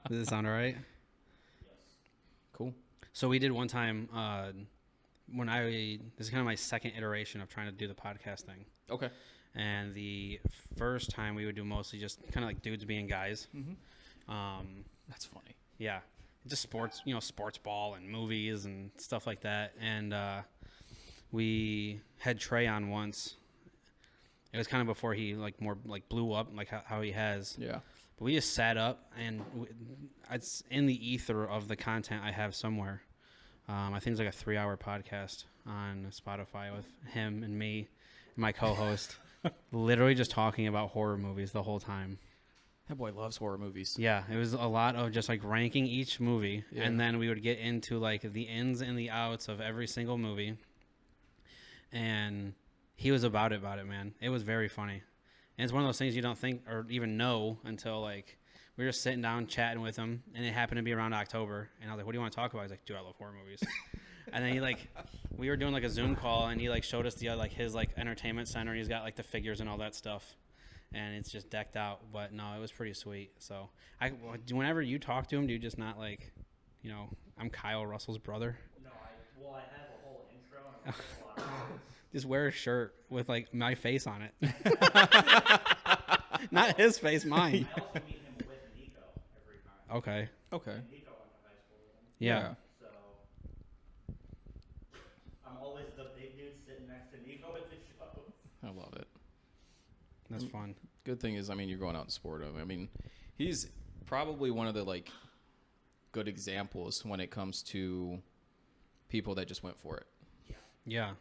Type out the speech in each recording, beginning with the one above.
Does it sound all right? Cool. So we did one time this is kind of my second iteration of trying to do the podcast thing. Okay. And the first time we would do mostly just kind of like dudes being guys. That's funny. Yeah. Just sports, sports ball and movies and stuff like that. And we had Trey on once. It was kind of before he more blew up like how he has. Yeah. But we just sat up and it's in the ether of the content I have somewhere. I think it's like a 3-hour podcast on Spotify with him and me and my co-host, literally just talking about horror movies the whole time. That boy loves horror movies. Yeah, it was a lot of just like ranking each movie, Yeah. and then we would get into like the ins and the outs of every single movie. And he was about it, man. It was very funny. And it's one of those things you don't think or even know until like we were just sitting down chatting with him, and it happened to be around October. And I was like, "What do you want to talk about?" He's like, "Dude, I love horror movies." And then we were doing like a Zoom call, and he showed us his entertainment center. He's got like the figures and all that stuff, and it's just decked out. But no, it was pretty sweet. So whenever you talk to him, do you just not I'm Kyle Russell's brother? No, I have a whole intro and a lot of words. Just wear a shirt with my face on it. Not his face, mine. I also meet him with Nico every time. Okay. Okay. And Nico went to high school with him. Yeah. So I'm always the big dude sitting next to Nico at the shows. I love it. That's fun. Good thing is, you're going out and support him. He's probably one of the good examples when it comes to people that just went for it. Yeah.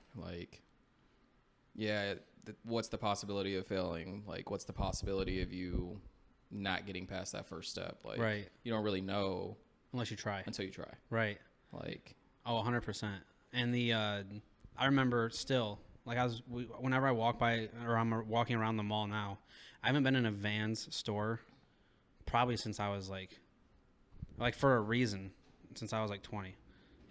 What's the possibility of failing? What's the possibility of you not getting past that first step? Right. You don't really know Unless you try. until you try. Right. Oh, 100%. And I remember still, whenever I walk by, or I'm walking around the mall now, I haven't been in a Vans store probably since I was for a reason, since I was 20,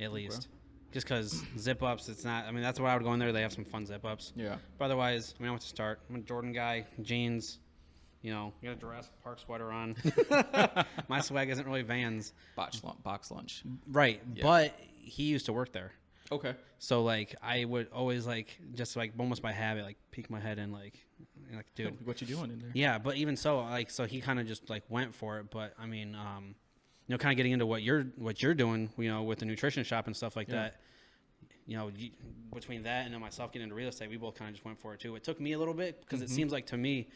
at least. Just because zip-ups, it's not, that's why I would go in there. They have some fun zip-ups. Yeah. But otherwise, I went to start. I'm a Jordan guy, jeans, got a Jurassic Park sweater on. My swag isn't really Vans. Box lunch. Right. Yeah. But he used to work there. Okay. So, I would always, just, almost by habit, peek my head in, dude. What you doing in there? Yeah, but even so, so he kind of just, went for it. But, kind of getting into what you're doing, with the nutrition shop and stuff like that, between that and then myself getting into real estate, we both kind of just went for it, too. It took me a little bit because it seems like, to me,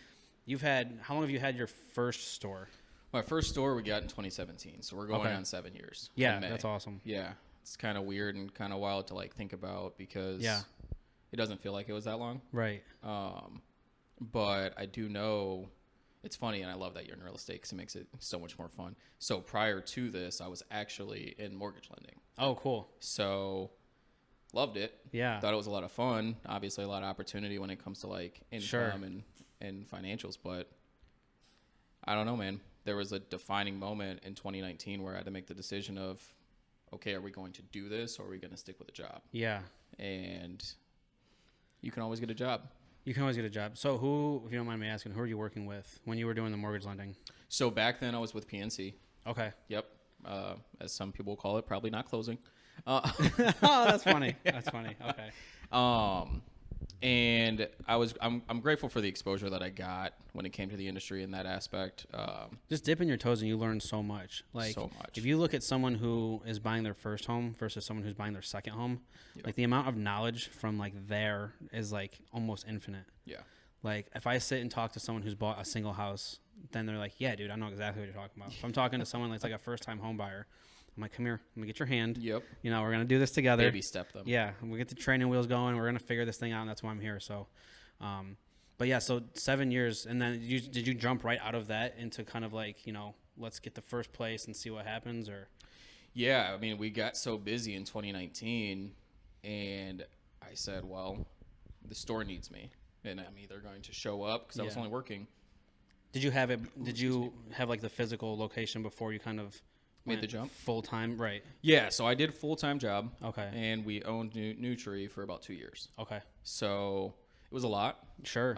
how long have you had your first store? My first store we got in 2017, so we're going on 7 years. Yeah, that's awesome. Yeah. It's kind of weird and kind of wild to think about because it doesn't feel like it was that long. Right. But I do know it's funny, and I love that you're in real estate because it makes it so much more fun. So prior to this, I was actually in mortgage lending. Oh, cool. So loved it. Yeah. Thought it was a lot of fun. Obviously, a lot of opportunity when it comes to income and financials. But I don't know, man. There was a defining moment in 2019 where I had to make the decision of, okay, are we going to do this or are we going to stick with a job? Yeah. And you can always get a job. You can always get a job. So who, if you don't mind me asking, who are you working with when you were doing the mortgage lending? So back then I was with PNC. Okay. Yep. As some people call it, probably not closing. Oh, that's funny. That's funny. Okay. And I'm grateful for the exposure that I got when it came to the industry in that aspect. Just dipping your toes and you learn so much. So much. If you look at someone who is buying their first home versus someone who's buying their second home, the amount of knowledge from there is almost infinite. Yeah. If I sit and talk to someone who's bought a single house, then they're like, yeah, dude, I know exactly what you're talking about. If I'm talking to someone that's a first-time home buyer, I'm like, come here, let me get your hand. Yep. We're going to do this together. Baby step them. Yeah. We'll get the training wheels going. We're going to figure this thing out, and that's why I'm here. So, but yeah, so 7 years. And then did you jump right out of that into kind of let's get the first place and see what happens? Or? Yeah. We got so busy in 2019, and I said, well, the store needs me, and I'm either going to show up because I was only working. Did you have the physical location before you kind of made the jump full time? Right. Yeah. So I did a full-time job. Okay. And we owned Nutri for about 2 years. Okay. So it was a lot. Sure.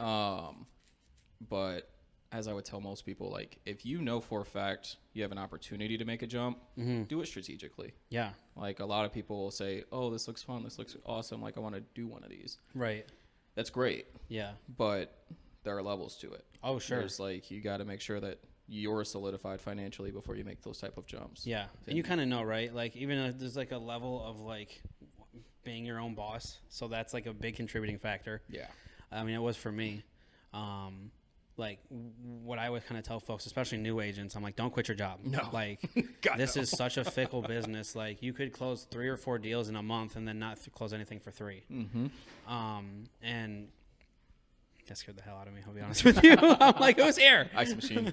But as I would tell most people, like, if you know for a fact you have an opportunity to make a jump, do it strategically. Yeah. Like, a lot of people will say, oh, this looks fun. This looks awesome. Like, I want to do one of these. Right. That's great. Yeah. But there are levels to it. Oh, sure. There's, like, you got to make sure that you're solidified financially before you make those type of jumps. Yeah. And you kind of know, right? Like, even if there's, like, a level of, like, being your own boss. So that's, like, a big contributing factor. Yeah. I mean, it was for me. Like, what I would kind of tell folks, especially new agents, I'm like, don't quit your job. No. Like, God, this no. is such a fickle business. Like, you could close 3 or 4 deals in a month and then not close anything for 3. And that scared the hell out of me, I'll be honest with you. I'm like, who's here? Ice machine.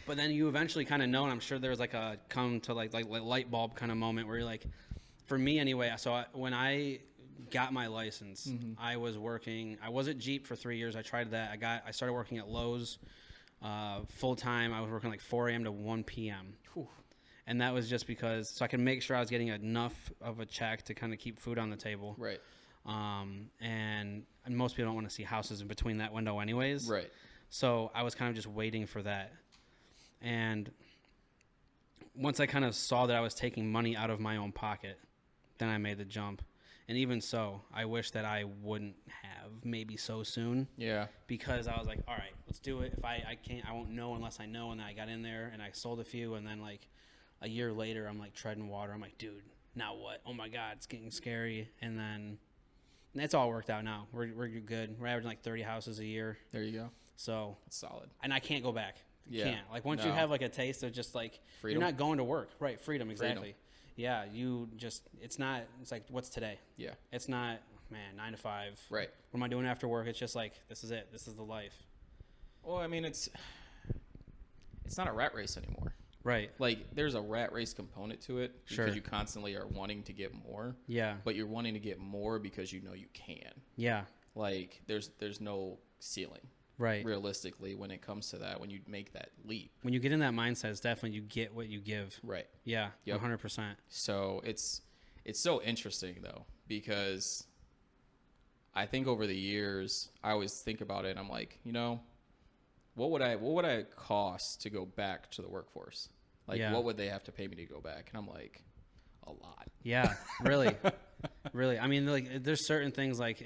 But then you eventually kind of know, and I'm sure there's like a come to like light bulb kind of moment where you're like, for me anyway, when I got my license, I was at Jeep for 3 years. I tried that. I started working at Lowe's full time. I was working like 4 a.m. to 1 p.m. Whew. And that was just because, so I could make sure I was getting enough of a check to kind of keep food on the table. Right. And most people don't want to see houses in between that window anyways. Right. So I was kind of just waiting for that. And once I kind of saw that I was taking money out of my own pocket, then I made the jump. And even so, I wish that I wouldn't have maybe so soon. Yeah. Because I was like, all right, let's do it. If I can't, I won't know unless I know. And then I got in there and I sold a few. And then like a year later, I'm like treading water. I'm like, dude, now what? Oh my God, it's getting scary. And then it's all worked out now. We're good. We're averaging like 30 houses a year. There you go. So that's solid. And I can't go back. Yeah. Can't. Like once you have like a taste of just like freedom. You're not going to work. Right. Freedom. Exactly. Freedom. Yeah. It's like, what's today? Yeah. It's not, man, 9 to 5. Right. What am I doing after work? It's just like, this is it. This is the life. Well, I mean, it's not a rat race anymore. Right. Like there's a rat race component to it Sure. because you constantly are wanting to get more. Yeah. But you're wanting to get more because you know you can. Yeah. Like there's no ceiling. Right. Realistically, when it comes to that, when you make that leap. When you get in that mindset, it's definitely you get what you give. Right. Yeah. Yep. 100%. So it's so interesting though, because I think over the years, I always think about it and I'm like, what would I cost to go back to the workforce? Like, what would they have to pay me to go back? And I'm like, a lot. Yeah, really. Really. I mean, like, there's certain things like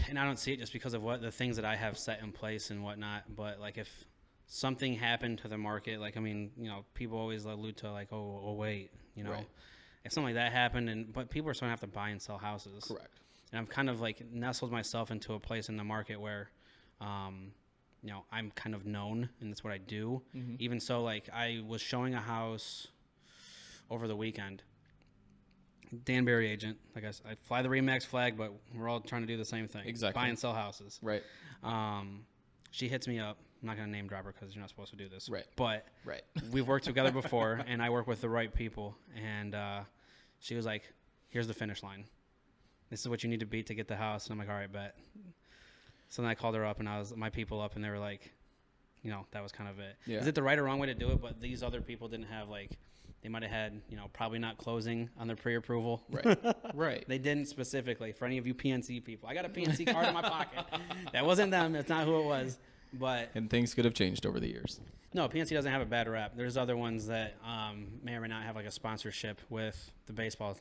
and I don't see it just because of what the things that I have set in place and whatnot, but like if something happened to the market, like, I mean, people always allude to like, oh wait, Right. If something like that happened but people are starting to have to buy and sell houses. Correct. And I've kind of like nestled myself into a place in the market where, I'm kind of known and that's what I do. Mm-hmm. Even so, like I was showing a house over the weekend. Danbury agent, like I fly the Remax flag, but we're all trying to do the same thing. Exactly. Buy and sell houses. Right. She hits me up. I'm not going to name drop her because you're not supposed to do this. Right. But right. We've worked together before, and I work with the right people. And she was like, here's the finish line. This is what you need to beat to get the house. And I'm like, all right, bet. So then I called her up, and my people up, and they were like, that was kind of it. Yeah. Is it the right or wrong way to do it? But these other people didn't have they might have had, probably not closing on their pre-approval. Right. Right. They didn't specifically. For any of you PNC people, I got a PNC card in my pocket. That wasn't them. That's not who it was. And things could have changed over the years. No, PNC doesn't have a bad rap. There's other ones that may or may not have like a sponsorship with the baseball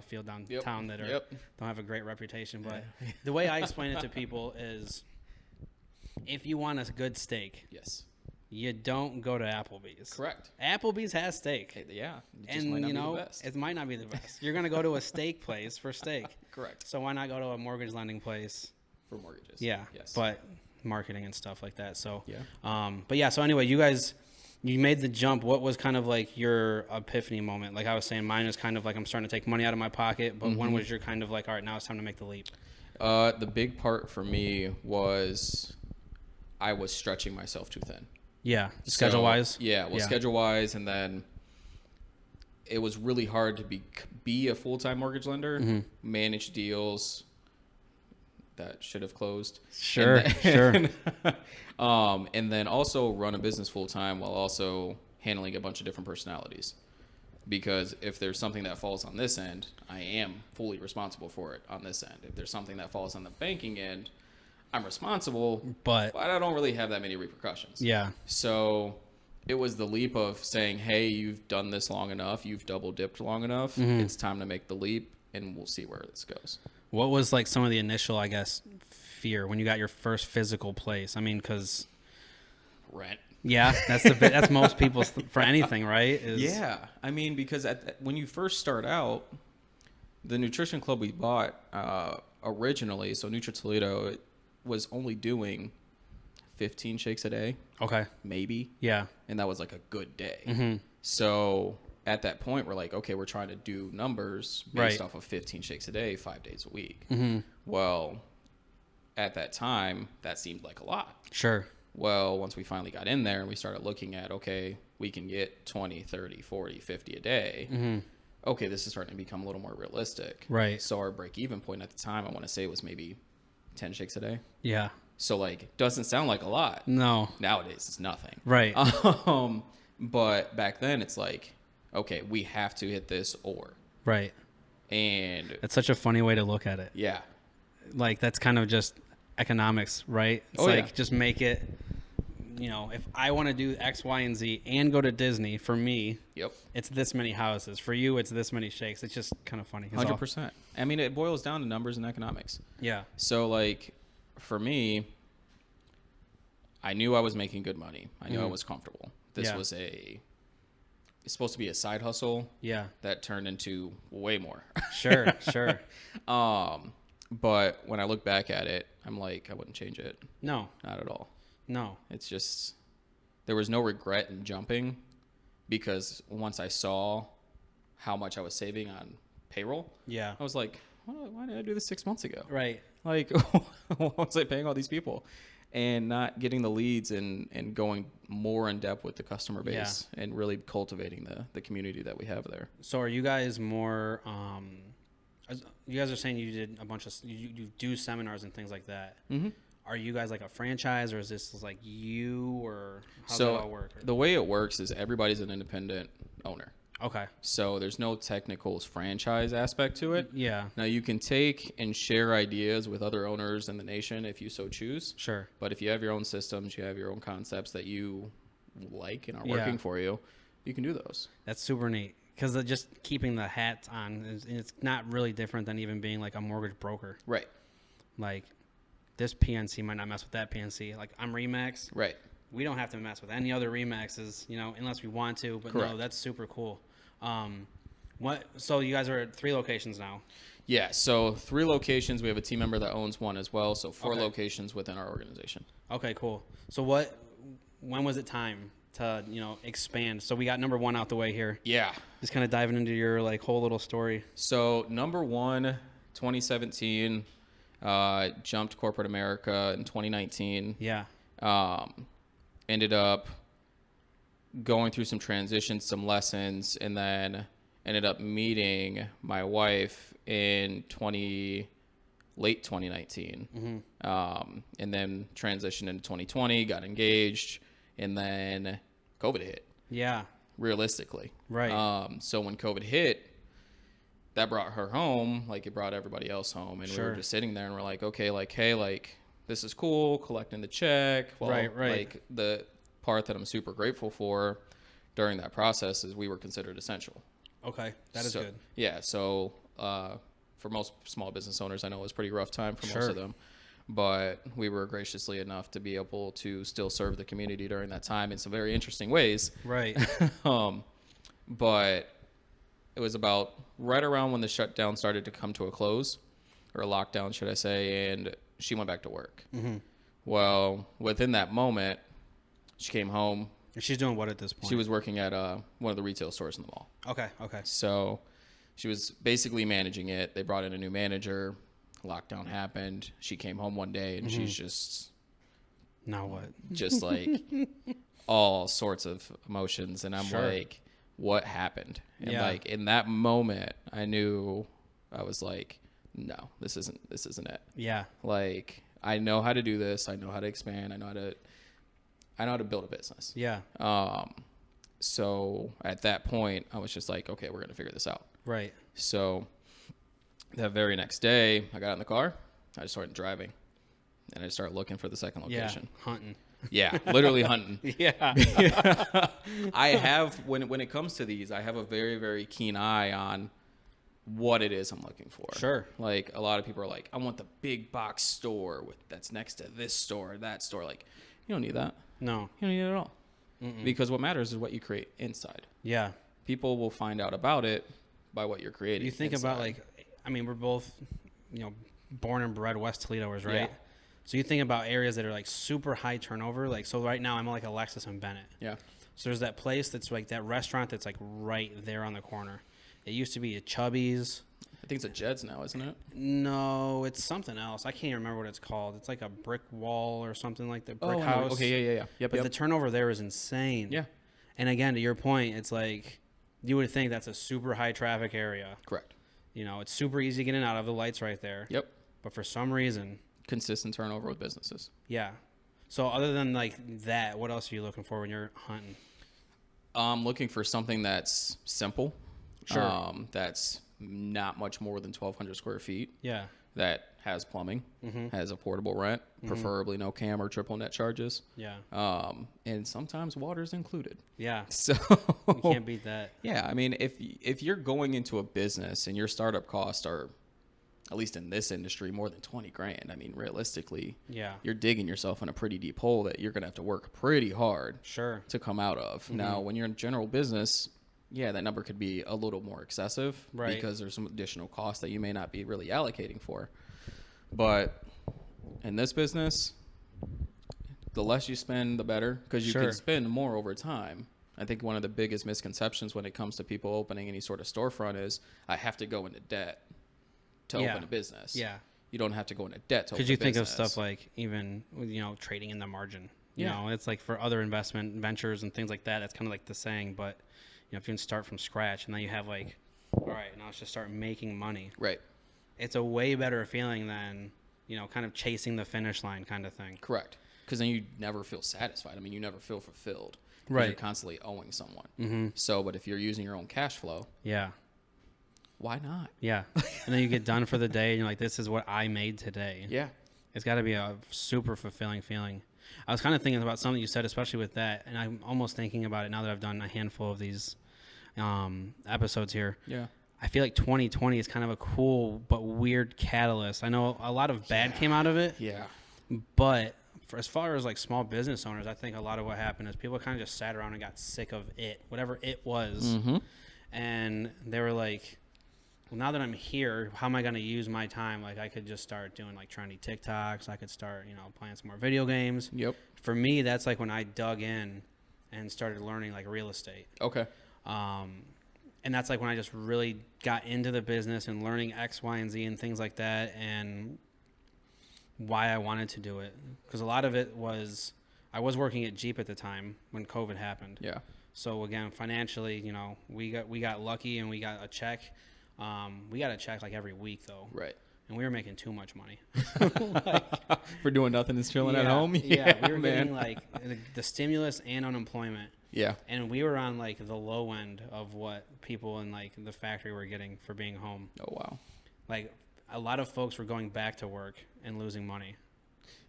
field downtown that don't have a great reputation. But the way I explain it to people is, if you want a good steak, yes, you don't go to Applebee's. Correct. Applebee's has steak. Yeah. And, might not be the best. It might not be the best. You're going to go to a steak place for steak. Correct. So why not go to a mortgage lending place? For mortgages. Yeah. Yes. But marketing and stuff like that. So, yeah. But yeah, so anyway, you made the jump. What was kind of like your epiphany moment? Like I was saying, mine was kind of like I'm starting to take money out of my pocket. But when was your kind of like, all right, now it's time to make the leap? The big part for me was I was stretching myself too thin. Yeah, schedule-wise? Yeah, schedule-wise, and then it was really hard to be a full-time mortgage lender, manage deals that should have closed. Sure. And then also run a business full-time while also handling a bunch of different personalities. Because if there's something that falls on this end, I am fully responsible for it on this end. If there's something that falls on the banking end, I'm responsible, but I don't really have that many repercussions. Yeah. So it was the leap of saying, hey, you've done this long enough. You've double dipped long enough. Mm-hmm. It's time to make the leap, and we'll see where this goes. What was like some of the initial, I guess, fear when you got your first physical place? I mean, because rent. Yeah, that's most people's for anything, right? Yeah, I mean, because when you first start out, the nutrition club we bought originally, so NutriToledo, it was only doing 15 shakes a day. Okay. Maybe. Yeah. And that was like a good day. Mm-hmm. So at that point, we're like, okay, we're trying to do numbers based off of 15 shakes a day, 5 days a week. Mm-hmm. Well, at that time, that seemed like a lot. Sure. Well, once we finally got in there and we started looking at, okay, we can get 20, 30, 40, 50 a day. Mm-hmm. Okay, this is starting to become a little more realistic. Right. So our break-even point at the time, I want to say, was maybe 10 shakes a day. Yeah. So, like, doesn't sound like a lot. No. Nowadays, it's nothing. Right. But back then, it's like, okay, we have to hit this or. Right. And it's such a funny way to look at it. Yeah. Like, that's kind of just economics, right? It's just make it, if I want to do X, Y, and Z and go to Disney, for me, it's this many houses. For you, it's this many shakes. It's just kind of funny. 100%. I mean, it boils down to numbers and economics. Yeah. So, like, for me, I knew I was making good money. I knew I was comfortable. This was it's supposed to be a side hustle. Yeah. That turned into way more. Sure. But when I look back at it, I'm like, I wouldn't change it. No. Not at all. No. It's just, there was no regret in jumping, because once I saw how much I was saving on payroll, I was like, why did I do this 6 months ago? Right. Like, why was I paying all these people? And not getting the leads and going more in depth with the customer base and really cultivating the community that we have there. So are you guys more, you guys are saying you did a bunch of, you do seminars and things like that. Mm-hmm. Are you guys like a franchise, or is this like you, or how does that all work? The way it works is everybody's an independent owner. Okay. So there's no technical franchise aspect to it. Yeah. Now you can take and share ideas with other owners in the nation if you so choose. Sure. But if you have your own systems, you have your own concepts that you like and are working for you, you can do those. That's super neat. Because just keeping the hat on, it's not really different than even being like a mortgage broker. Right. Like, this PNC might not mess with that PNC. Like, I'm Remax. Right. We don't have to mess with any other Remaxes, unless we want to. But no, that's super cool. So you guys are at 3 locations now? Yeah. So 3 locations. We have a team member that owns one as well. So 4 locations within our organization. Okay, cool. So when was it time to, expand? So we got number 1 out the way here. Yeah. Just kind of diving into your like whole little story. So number 1, 2017, jumped corporate America in 2019. Yeah. Ended up going through some transitions, some lessons, and then ended up meeting my wife in late 2019. Mm-hmm. And then transitioned into 2020, got engaged, and then COVID hit. Yeah. Realistically. Right. So when COVID hit, that brought her home, like it brought everybody else home. And we were just sitting there and we're like, okay, like, hey, like, this is cool, collecting the check. Well, right. Like, the part that I'm super grateful for during that process is we were considered essential. Okay, that is good. Yeah, so for most small business owners, I know it was a pretty rough time for most of them. But we were graciously enough to be able to still serve the community during that time in some very interesting ways. Right. But it was about right around when the shutdown started to come to a close, or a lockdown, should I say, and she went back to work. Mm-hmm. Well, within that moment, she came home. And she's doing what at this point? She was working at one of the retail stores in the mall. Okay. So she was basically managing it. They brought in a new manager. Lockdown happened. She came home one day and she's just... Now what? Just like all sorts of emotions. And I'm like, what happened? And like in that moment, I knew, I was like, no, this isn't it. Yeah. Like, I know how to do this. I know how to expand. I know how to build a business. Yeah. So at that point, I was just like, okay, we're going to figure this out. Right. So that very next day, I got in the car. I just started driving. And I started looking for the second location. Yeah, hunting. Yeah, literally hunting. Yeah. I have, when it comes to these, I have a very, very keen eye on what it is I'm looking for. Sure. Like, a lot of people are like, I want the big box store that's next to this store or that store. Like, you don't need that. No. You don't need it at all. Mm-mm. Because what matters is what you create inside. Yeah. People will find out about it by what you're creating. You think inside. about, like, I mean, we're both, born and bred West Toledoers, right? Yeah. So you think about areas that are like super high turnover. Like, so right now I'm like Alexis and Bennett. Yeah. So there's that place that's like that restaurant that's like right there on the corner. It used to be a Chubby's. I think it's a Jed's now, isn't it? No, it's something else. I can't even remember what it's called. It's like a brick wall or something like the brick Oh, house. okay, yeah. Yep, But the turnover there is insane. Yeah. And again, to your point, it's like you would think that's a super high traffic area. Correct. It's super easy getting out of. The lights right there. Yep. But for some reason, consistent turnover with businesses. Yeah. So other than like that, what else are you looking for when you're hunting? I'm looking for something that's simple. Sure. That's not much more than 1,200 square feet. Yeah. That has plumbing, has a portable rent, preferably no cam or triple net charges. Yeah. And sometimes water's included. Yeah. So you can't beat that. Yeah. I mean, if you're going into a business and your startup costs are, at least in this industry, more than 20 grand. I mean, realistically, yeah, you're digging yourself in a pretty deep hole that you're going to have to work pretty hard to come out of. Now, when you're in general business, yeah, that number could be a little more excessive because there's some additional costs that you may not be really allocating for. But in this business, the less you spend, the better, because you can spend more over time. I think one of the biggest misconceptions when it comes to people opening any sort of storefront is, I have to go into debt to open a business. Yeah. You don't have to go into debt to open a business. Because you think of stuff like even, trading in the margin. You know, it's like for other investment ventures and things like that, that's kind of like the saying. But, if you can start from scratch and then you have like, all right, now let's just start making money. Right. It's a way better feeling than, kind of chasing the finish line kind of thing. Correct. Because then you never feel satisfied. I mean, you never feel fulfilled. Right. You're constantly owing someone. Mm-hmm. So, but if you're using your own cash flow. Yeah. Why not? Yeah. And then you get done for the day and you're like, this is what I made today. Yeah. It's got to be a super fulfilling feeling. I was kind of thinking about something you said, especially with that, and I'm almost thinking about it now that I've done a handful of these episodes here. Yeah. I feel like 2020 is kind of a cool but weird catalyst. I know a lot of bad came out of it. Yeah. But as far as like small business owners, I think a lot of what happened is people kind of just sat around and got sick of it, whatever it was. Mm-hmm. And they were like, well, now that I'm here, how am I going to use my time? Like, I could just start doing like trendy TikToks. I could start, playing some more video games. Yep. For me, that's like when I dug in and started learning like real estate. Okay. And that's like when I just really got into the business and learning X, Y, and Z and things like that, and why I wanted to do it. Because a lot of it was, I was working at Jeep at the time when COVID happened. Yeah. So again, financially, we got lucky and we got a check. We got a check like every week though. Right. And we were making too much money. For doing nothing and chilling at home? Yeah, we were getting like the stimulus and unemployment. Yeah. And we were on like the low end of what people in like the factory were getting for being home. Oh, wow. Like a lot of folks were going back to work and losing money.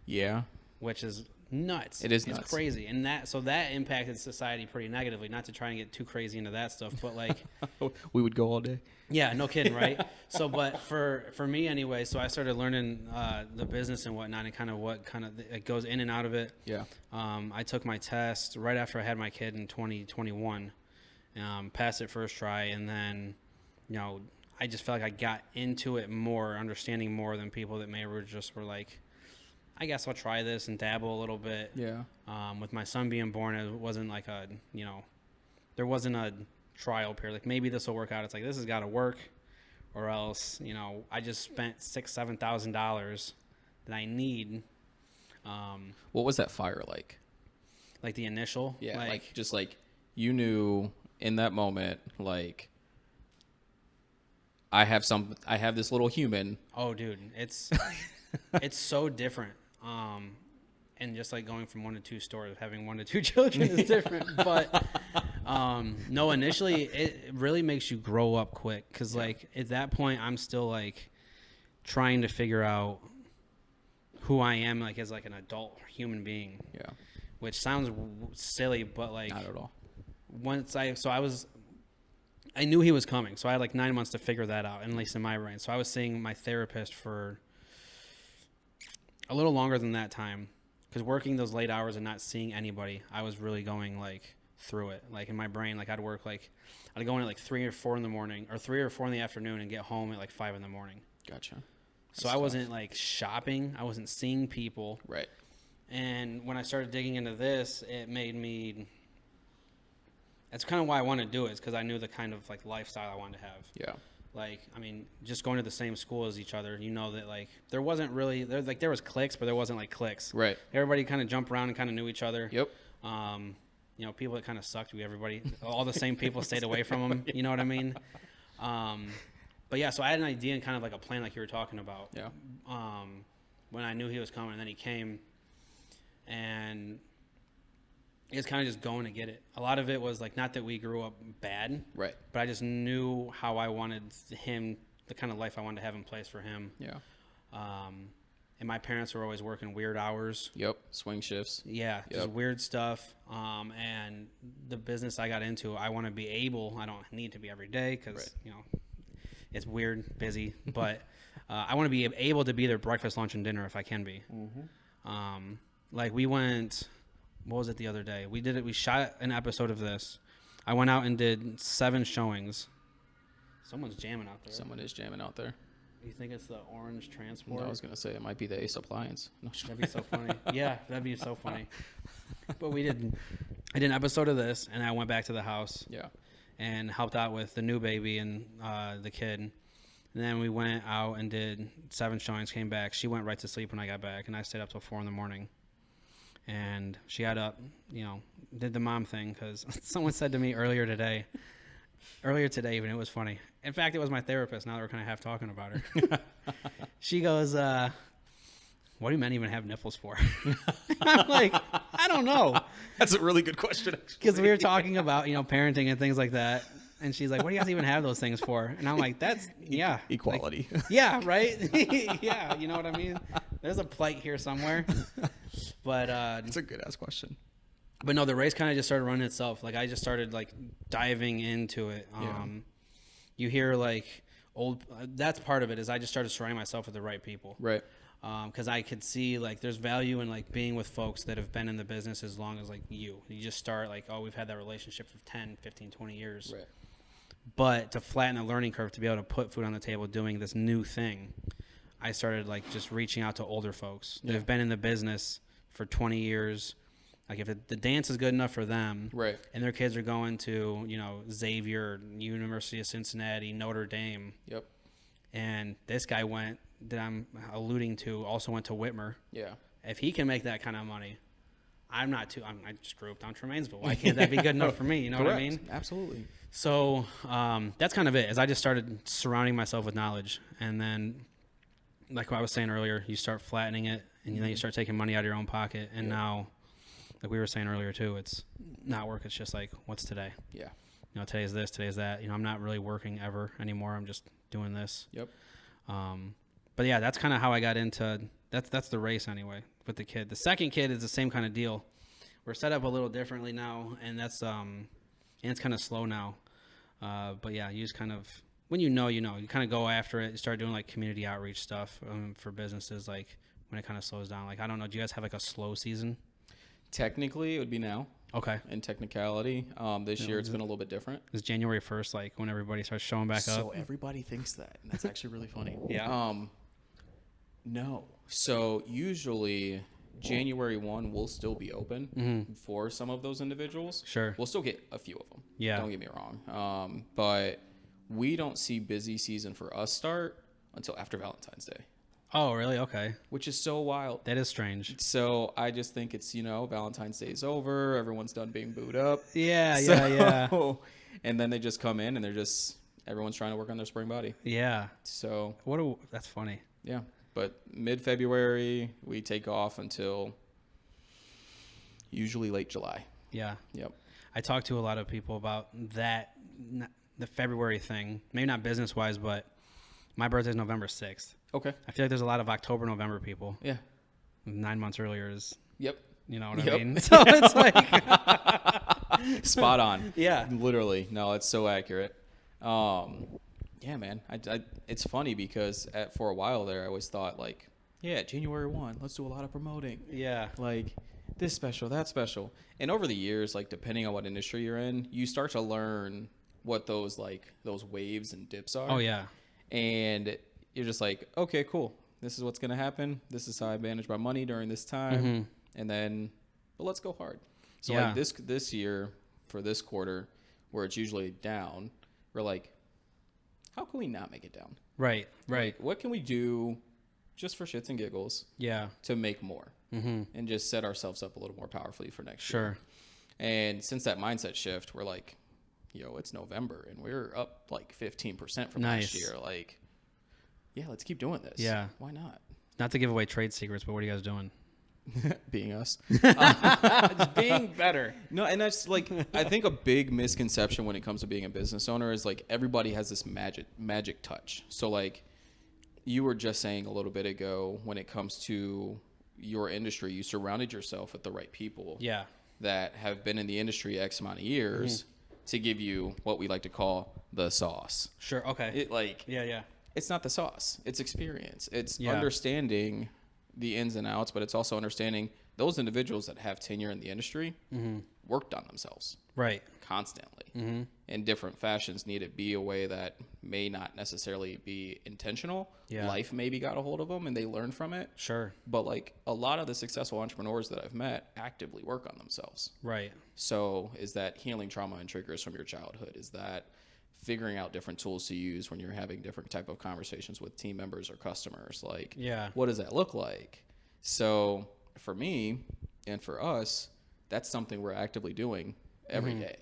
Yeah. Which is nuts. It is nuts. It's crazy. And that impacted society pretty negatively, not to try and get too crazy into that stuff, but like we would go all day. Yeah, no kidding, right? So but for me anyway, so I started learning the business and whatnot, and kind of what it goes in and out of it. Yeah. I took my test right after I had my kid in 2021, passed it first try, and then I just felt like I got into it more, understanding more than people that were like, I guess I'll try this and dabble a little bit. Yeah. With my son being born, it wasn't like there wasn't a trial period. Like maybe this will work out. It's like, this has got to work, or else, I just spent $6,000-$7,000 that I need. What was that fire like? Like the initial? Yeah. Like just like you knew in that moment, like, I have this little human. Oh, dude, it's so different. And just like going from 1 to 2 stores, having 1 to 2 children is different. But No, initially it really makes you grow up quick because like at that point I'm still like trying to figure out who I am like as like an adult human being. Yeah. Which sounds silly, but like Not at all. I knew he was coming, so I had like 9 months to figure that out, at least in my brain. So I was seeing my therapist for a little longer than that time, because working those late hours and not seeing anybody, I was really going like through it. Like in my brain, like I'd go in at like 3 or 4 in the morning, or 3 or 4 in the afternoon, and get home at like 5 in the morning. Gotcha. So I wasn't like shopping, I wasn't seeing people. Right. And when I started digging into this, it made me. That's kind of why I wanted to do it, is because I knew the kind of like lifestyle I wanted to have. Yeah. Like, I mean, just going to the same school as each other, you know that like there wasn't really there was cliques, but there wasn't like cliques. Right. Everybody kind of jumped around and kind of knew each other. Yep. You know, people that kind of sucked. All the same people stayed away from them. You know what I mean? But yeah, so I had an idea and kind of like a plan, like you were talking about. Yeah. When I knew he was coming, and then he came, and it was kind of just going to get it. A lot of it was like, not that we grew up bad, Right. but I just knew how I wanted him, the kind of life I wanted to have in place for him. Yeah. And my parents were always working weird hours. Yep. Swing shifts. Yeah, just weird stuff. And the business I got into, I want to be able, I don't need to be every day because, you know, it's weird, busy, but I want to be able to be their breakfast, lunch, and dinner if I can be. Mm-hmm. Like we went, what was it the other day? We shot an episode of this. I went out and did 7 showings. Someone's jamming out there. Someone is jamming out there. You think it's the orange transport? No, I was going to say it might be the Ace Appliance. No, that'd be so funny. Yeah, that'd be so funny. But I did an episode of this, and I went back to the house. Yeah. And helped out with the new baby and the kid. And then we went out and did 7 showings, came back. She went right to sleep when I got back, and I stayed up till 4 in the morning. And she got up, you know, did the mom thing, because someone said to me earlier today even, it was funny. In fact, it was my therapist. Now that we're kind of half talking about her. She goes, what do men even have nipples for? I'm like, I don't know. That's a really good question. Because we were talking about, you know, parenting and things like that. And she's like, what do you guys even have those things for? And I'm like, that's, yeah. Equality. Like, yeah, right? Yeah, you know what I mean? There's a plight here somewhere. But it's a good-ass question. But no, the race kind of just started running itself. Like, I just started, like, diving into it. You hear, like, that's part of it, is I just started surrounding myself with the right people. Right. Because I could see, like, there's value in, like, being with folks that have been in the business as long as, like, you. You just start, like, oh, we've had that relationship for 10, 15, 20 years. Right. But to flatten the learning curve, to be able to put food on the table doing this new thing, I started, like, just reaching out to older folks that have been in the business for 20 years. Like, if the dance is good enough for them, right, and their kids are going to, you know, Xavier, University of Cincinnati, Notre Dame. Yep. And this guy that I'm alluding to, also went to Whitmer. Yeah. If he can make that kind of money, I just grew up down Tremainsville. Why can't that be good enough for me? You know what I mean? Absolutely. So that's kind of it. As I just started surrounding myself with knowledge, and then, like what I was saying earlier, you start flattening it, and then you start taking money out of your own pocket. And now, like we were saying earlier too, it's not work. It's just like, what's today? Yeah. You know, today's this, today's that. You know, I'm not really working ever anymore. I'm just doing this. Yep. But yeah, that's kind of how I got into that's the race anyway with the kid. The second kid is the same kind of deal. We're set up a little differently now, and that's and it's kind of slow now. But yeah, you just kind of, when you kind of go after it. You start doing like community outreach stuff for businesses, like when it kind of slows down. Like, I don't know, do you guys have like a slow season? Technically, it would be now. Okay. In technicality, this year it's been a little bit different. It's January 1st, like when everybody starts showing back up. So everybody thinks that, and that's actually really funny. Yeah. No. So usually January 1 will still be open for some of those individuals. Sure. We'll still get a few of them. Yeah. Don't get me wrong. But we don't see busy season for us start until after Valentine's Day. Oh, really? Okay. Which is so wild. That is strange. So I just think it's, Valentine's Day is over. Everyone's done being booed up. Yeah, yeah. And then they just come in and everyone's trying to work on their spring body. Yeah. So. That's funny. Yeah. But mid-February, we take off until usually late July. Yeah. Yep. I talked to a lot of people about that, the February thing. Maybe not business-wise, but my birthday's November 6th. Okay. I feel like there's a lot of October, November people. Yeah. 9 months earlier is, Yep. you know what I Yep. mean? So it's like... Spot on. Yeah. Literally. No, it's so accurate. Yeah, man. It's funny because for a while there, I always thought like, yeah, January 1, let's do a lot of promoting. Yeah. Like this special, that special. And over the years, like depending on what industry you're in, you start to learn what those waves and dips are. Oh, yeah. And you're just like, okay, cool. This is what's going to happen. This is how I manage my money during this time. Mm-hmm. And then, but let's go hard. So Yeah. like this year for this quarter where it's usually down, we're like, how can we not make it down? Right. Like, what can we do just for shits and giggles Yeah. to make more Mm-hmm. and just set ourselves up a little more powerfully for next Sure. year? And since that mindset shift, we're like, yo, it's November and we're up like 15% from Nice. last year. Like, yeah, let's keep doing this. Yeah. Why not? Not to give away trade secrets, but what are you guys doing? Being us. Just being better. No, and that's like, I think a big misconception when it comes to being a business owner is like everybody has this magic touch. So like you were just saying a little bit ago, when it comes to your industry, you surrounded yourself with the right people Yeah. that have been in the industry X amount of years to give you what we like to call the sauce. Sure. Okay. It like, Yeah. Yeah. it's not the sauce. It's experience. It's Yeah. understanding the ins and outs, but it's also understanding those individuals that have tenure in the industry worked on themselves Right. constantly in different fashions. Need it be a way that may not necessarily be intentional. Yeah. Life maybe got a hold of them and they learned from it. Sure. But like a lot of the successful entrepreneurs that I've met actively work on themselves. Right. So is that healing trauma and triggers from your childhood? Is that figuring out different tools to use when you're having different type of conversations with team members or customers? Like, Yeah. what does that look like? So for me and for us, that's something we're actively doing every day.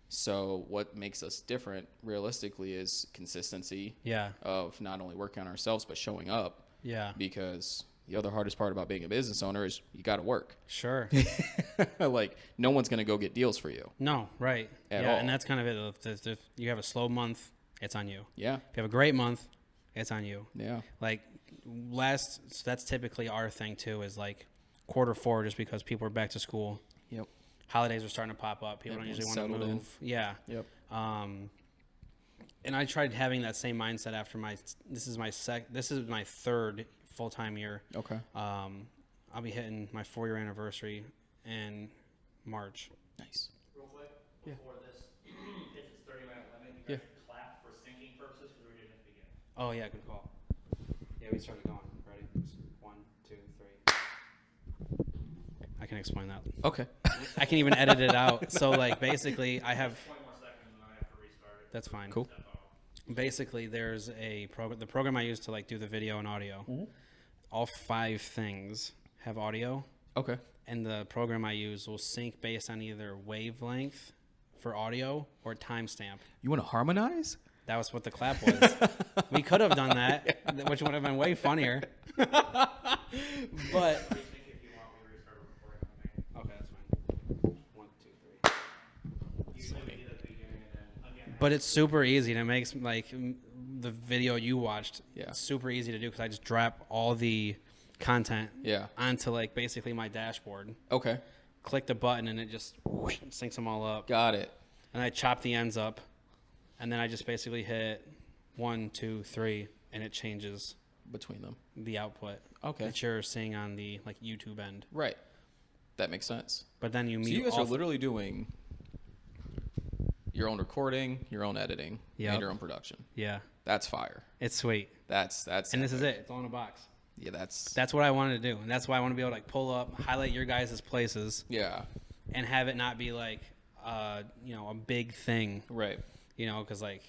So what makes us different realistically is consistency Yeah. of not only working on ourselves, but showing up. Yeah. Because the other hardest part about being a business owner is you got to work. Sure. Like no one's going to go get deals for you. No. Right. At Yeah. all. And that's kind of it. If you have a slow month, it's on you. Yeah. If you have a great month, it's on you. Yeah. Like so that's typically our thing too, is like Q4, just because people are back to school. Yep. Holidays are starting to pop up. People Everyone's don't usually want to settled move. Yeah. Yep. And I tried having that same mindset after this is my third full-time year. Okay. I'll be hitting my 4-year anniversary in March. Nice. Real quick, before this hits its 30-minute limit, you Yeah. guys should clap for syncing purposes because we didn't at the beginning. Oh yeah, good call. Yeah, we started going. Ready? 1, 2, 3. I can explain that. Okay. I can even edit it out. So like basically, I have. 20 more seconds and then I have to restart it. That's fine. Cool. Step out. Basically, there's a program. The program I use to like do the video and audio. All 5 things have audio, Okay. and the program I use will sync based on either wavelength for audio or timestamp. You want to harmonize? That was what the clap was. We could have done that, which would have been way funnier. But Resync if you want, we restart recording on me. okay, that's fine. 1, 2, 3. Usually we do that at the beginning and then again. But it's super easy, and it makes like the video you watched Yeah. super easy to do because I just drop all the content Yeah. onto like basically my dashboard. Okay. Click the button and it just syncs them all up. Got it. And I chop the ends up, and then I just basically hit 1, 2, 3, and it changes Between them. the output Okay. that you're seeing on the like YouTube end. Right. That makes sense. But then you So meet you guys are all literally doing your own recording, your own editing, Yep. and your own production. yeah, That's fire. it's sweet. That's And this is it. It's all in a box. Yeah, that's That's what I wanted to do, and that's why I want to be able to like pull up, highlight your guys' places, yeah. and have it not be like a big thing, Right. because like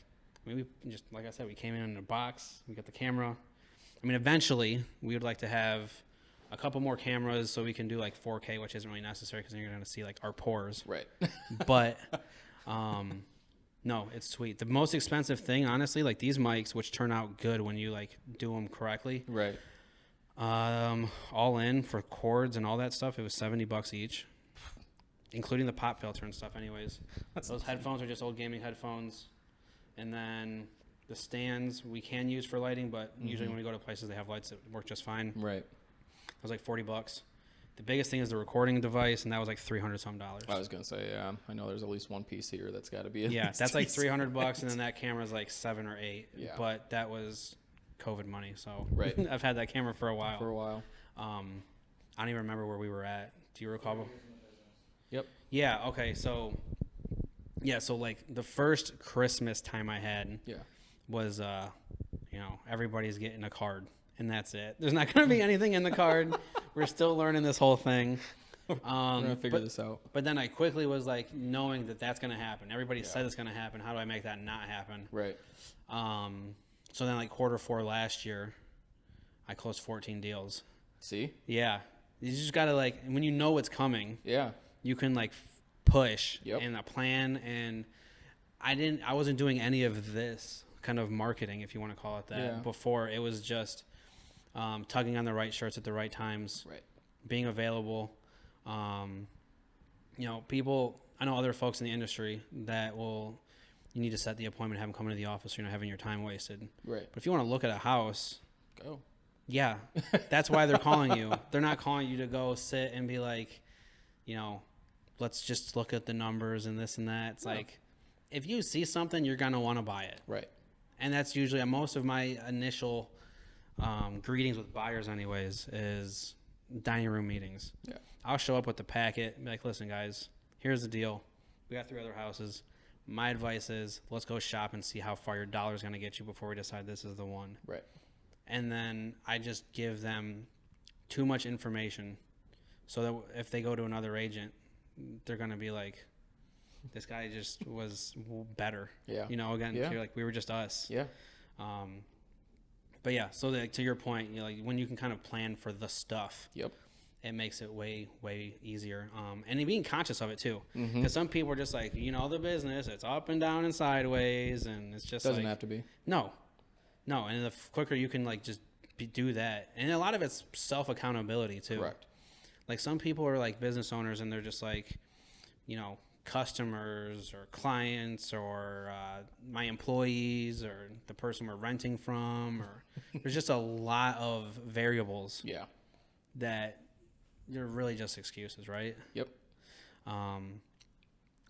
we just like I said, we came in a box. We got the camera. I mean, eventually we would like to have a couple more cameras so we can do like 4K, which isn't really necessary because you're going to see like our pores. Right. But no, it's sweet. The most expensive thing, honestly, like these mics, which turn out good when you like do them correctly. Right. All in for cords and all that stuff, it was $70 each. including the pop filter and stuff anyways. Those headphones are just old gaming headphones. And then the stands we can use for lighting, but usually when we go to places they have lights that work just fine. Right. It was like $40. The biggest thing is the recording device, and that was like $300 some. I was gonna say, yeah. I know there's at least one piece here that's got to be. Yeah, that's like $300, and then that camera's like $7 or $8. Yeah. But that was COVID money, so right. I've had that camera for a while. I don't even remember where we were at. Do you recall? Yep. Yeah. Okay. So like the first Christmas time I had was everybody's getting a card, and that's it. There's not going to be anything in the card. We're still learning this whole thing. We're gonna figure this out. But then I quickly was like, knowing that that's going to happen. Everybody said it's going to happen. How do I make that not happen? Right. So then like Q4 last year, I closed 14 deals. See? Yeah. You just got to like, when you know what's coming. Yeah. You can like push and a plan. And I wasn't doing any of this kind of marketing, if you want to call it that, before. It was just tugging on the right shirts at the right times, being available. People, I know other folks in the industry that you need to set the appointment, have them come into the office, so you're not having your time wasted. Right. But if you want to look at a house, go. Yeah. That's why they're calling you. They're not calling you to go sit and be like, let's just look at the numbers and this and that. It's like, if you see something, you're going to want to buy it. Right. And that's usually most of my initial greetings with buyers anyways is dining room meetings. Yeah. I'll show up with the packet and be like, listen, guys, here's the deal. We got 3 other houses. My advice is let's go shop and see how far your dollar is going to get you before we decide this is the one. Right. And then I just give them too much information so that if they go to another agent, they're going to be like, this guy just was better. Yeah. Again, you're like, we were just us. Yeah. But yeah, so to your point, like when you can kind of plan for the stuff. Yep. It makes it way, way easier. And being conscious of it too. Because some people are just like, the business, it's up and down and sideways. And it's just doesn't have to be. No. And the quicker you can like just do that. And a lot of it's self-accountability too. Correct. Like some people are like business owners and they're just like, customers or clients or my employees or the person we're renting from, or there's just a lot of variables. Yeah. That they're really just excuses, right? Yep.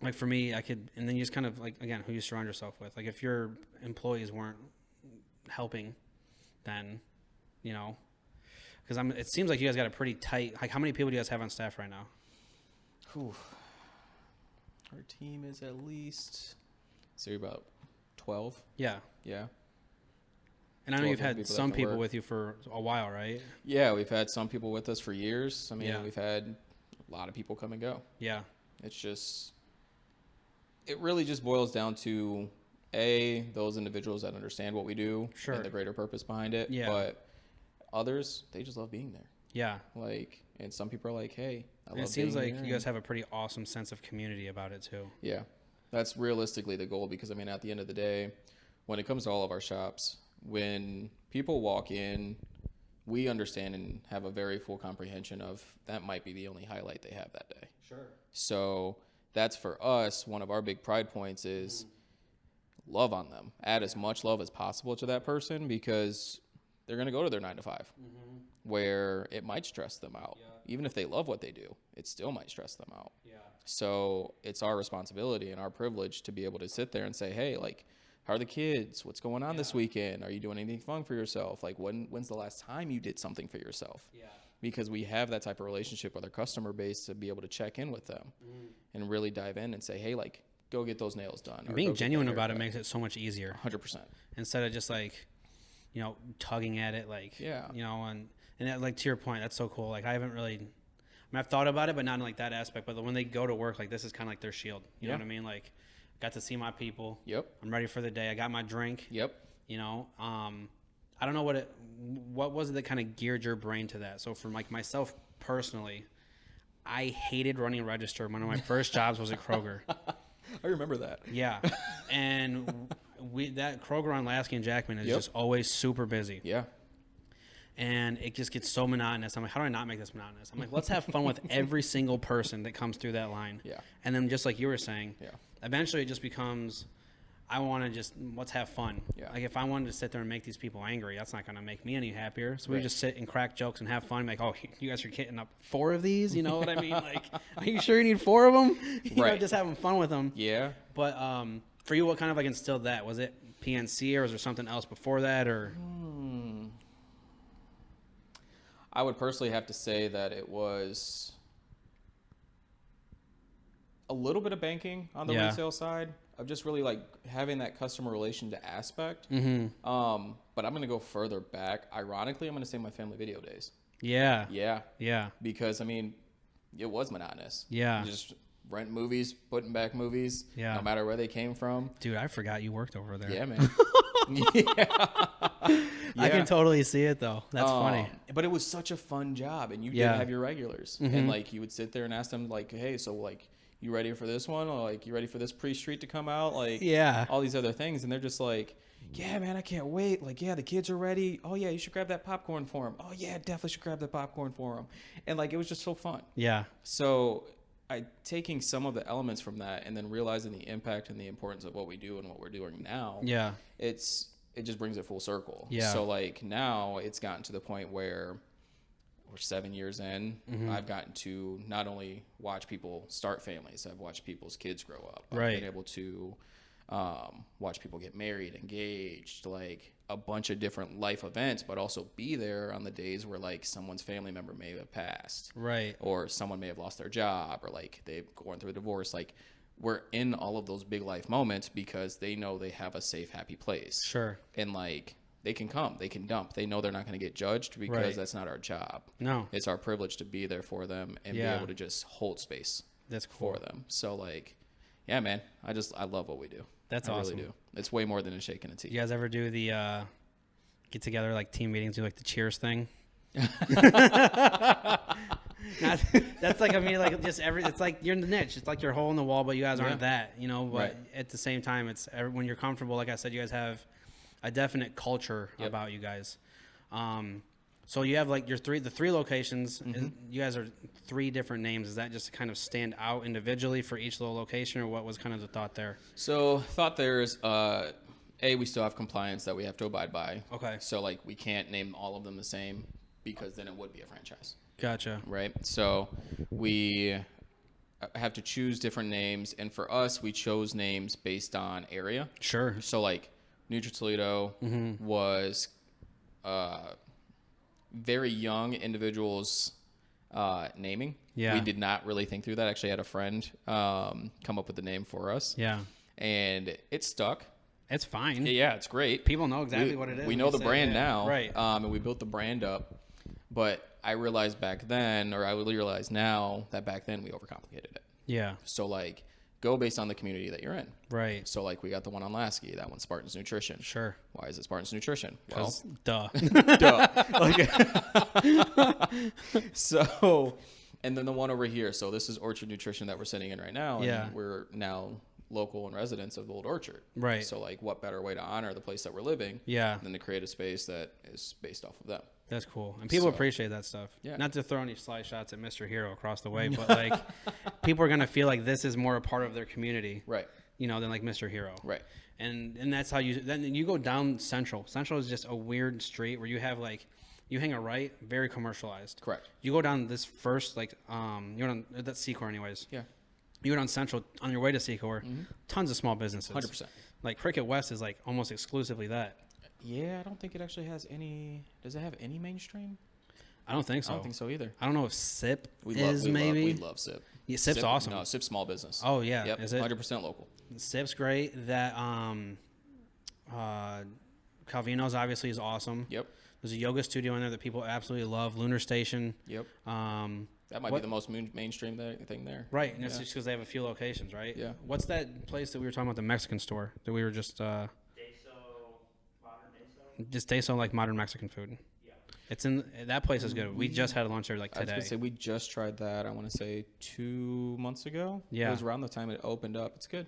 Like for me, and then you just kind of like, again, who you surround yourself with. Like if your employees weren't helping, then, because it seems like you guys got a pretty tight, like how many people do you guys have on staff right now? Whew. Our team is at least, about 12. Yeah. Yeah. And I know you've had some people with you for a while, right? Yeah, we've had some people with us for years. I mean, we've had a lot of people come and go. Yeah. It really just boils down to, those individuals that understand what we do and the greater purpose behind it. Yeah. But others, they just love being there. Yeah. And some people are like, hey, I love being here. It seems like you guys have a pretty awesome sense of community about it too. Yeah. That's realistically the goal because, at the end of the day, when it comes to all of our shops, when people walk in, we understand and have a very full comprehension of that might be the only highlight they have that day. Sure. So that's for us, one of our big pride points is love on them. Add as much love as possible to that person because they're going to go to their 9 to 5 where it might stress them out. Yeah. Even if they love what they do, it still might stress them out. Yeah. So it's our responsibility and our privilege to be able to sit there and say, hey, like, how are the kids? What's going on this weekend? Are you doing anything fun for yourself? Like, when's the last time you did something for yourself? Yeah. Because we have that type of relationship with our customer base to be able to check in with them and really dive in and say, hey, like, go get those nails done. Being genuine about it makes it so much easier. 100%. Instead of just like, tugging at it, like, and that, like, to your point, that's so cool. Like, I haven't really, I've thought about it, but not in like that aspect. But when they go to work, like, this is kind of like their shield. You know what I mean? Like, got to see my people. Yep. I'm ready for the day. I got my drink. Yep. I don't know what was it that kind of geared your brain to that? So for like myself personally, I hated running a register. One of my first jobs was at Kroger. I remember that. Yeah. And that Kroger on Lasky and Jackman is just always super busy. Yeah. and it just gets so monotonous. I'm like, how do I not make this monotonous? I'm like, let's have fun with every single person that comes through that line. Yeah. And then just like you were saying, Yeah. eventually it just becomes, I want to just, let's have fun. Yeah. Like if I wanted to sit there and make these people angry, that's not going to make me any happier. So we Right. just sit and crack jokes and have fun. Like, oh, you guys are getting up 4 of these? You know what I mean? Like, are you sure you need 4 of them? You know, Right. just having fun with them. Yeah. But for you, what kind of like instilled that? Was it PNC, or was there something else before that? Or I would personally have to say that it was a little bit of banking on the Yeah. retail side of just really like having that customer relation to aspect. Mm-hmm. But I'm going to go further back. Ironically, I'm going to say my family video days. Yeah. Yeah. Yeah. Because, I mean, it was monotonous. Yeah. You just rent movies, putting back movies, Yeah. no matter where they came from. Dude, I forgot you worked over there. Yeah, man. I can totally see it though. That's funny. But it was such a fun job, and you Yeah. did have your regulars, and like you would sit there and ask them like, "Hey, so like, you ready for this one? Or like, you ready for this pre-street to come out? Like, Yeah. all these other things," and they're just like, "Yeah, man, I can't wait. Like, yeah, the kids are ready. Oh yeah, you should grab that popcorn for them. Oh yeah, definitely should grab that popcorn for them." And like, it was just so fun. Yeah. So taking some of the elements from that and then realizing the impact and the importance of what we do and what we're doing now. Yeah. It just brings it full circle. Yeah. So like now it's gotten to the point where we're 7 years in. I've gotten to not only watch people start families, I've watched people's kids grow up. I've Right. been able to watch people get married, engaged, like a bunch of different life events, but also be there on the days where like someone's family member may have passed. Right. Or someone may have lost their job, or like they've gone through a divorce. Like we're in all of those big life moments because they know they have a safe, happy place. Sure. And like they can come, they can dump. They know they're not going to get judged because Right. that's not our job. No. It's our privilege to be there for them and Yeah. be able to just hold space That's cool. for them. So like, yeah, man, I love what we do. That's I awesome. really do. It's way more than a shake and a tea. You guys ever do the get together like team meetings, do like the cheers thing? That's like, I mean, like just it's like you're in the niche. It's like you're a hole in the wall, but you guys aren't that, you know. But Right. at the same time, it's when you're comfortable. Like I said, you guys have a definite culture Yep. about you guys. So you have like the 3 locations. You guys are 3 different names. Is that just to kind of stand out individually for each little location, or what was kind of the thought there? So thought there's we still have compliance that we have to abide by. Okay. So like we can't name all of them the same because then it would be a franchise. Gotcha. Right. So we have to choose different names, and for us, we chose names based on area. Sure. So like NutriToledo was very young individuals naming. Yeah. We did not really think through that. Actually, had a friend come up with the name for us. Yeah. And it stuck. It's fine. Yeah, it's great. People know exactly what it is. We when know you the say brand it. now, Right. And we built the brand up. But I realized back then, or I would realize now, that back then we overcomplicated it. Yeah. So like, go based on the community that you're in. Right. So like, we got the one on Lasky. That one's Spartan's Nutrition. Sure. Why is it Spartan's Nutrition? Well, Duh. duh. So, and then the one over here. So this is Orchard Nutrition that we're sitting in right now. And Yeah. we're now local and residents of Old Orchard. Right. So like, what better way to honor the place that we're living Yeah. than to create a space that is based off of them? That's cool. And people So- appreciate that stuff. Yeah. Not to throw any sly shots at Mr. Hero across the way, but like people are going to feel like this is more a part of their community, Right. you know, than like Mr. Hero. Right. And that's how then you go down Central. Central is just a weird street where you have like, you hang a right, very commercialized. Correct. You go down this first, like, you're on, that's Secor anyways. Yeah. You go down Central on your way to Secor, tons of small businesses. 100%. Like Cricket West is like almost exclusively that. Yeah, I don't think it actually has any. Does it have any mainstream? I don't think so. I don't think so either. I don't know if SIP We maybe. love SIP. Yeah, SIP's awesome. No, SIP's small business. Oh yeah, Yep. is it? 100% local. SIP's great. That Calvino's obviously is awesome. Yep. There's a yoga studio in there that people absolutely love. Lunar Station. Yep. That might what- be the most mainstream thing there. Right, and it's Yeah. just because they have a few locations, right? Yeah. What's that place that we were talking about, the Mexican store that we were just Deso, modern Deso. just Deso, like modern Mexican food? Yeah. It's in that place is good. We just had lunch there like I was today. gonna say we just tried that. I want to say 2 months ago. Yeah. It was around the time it opened up. It's good.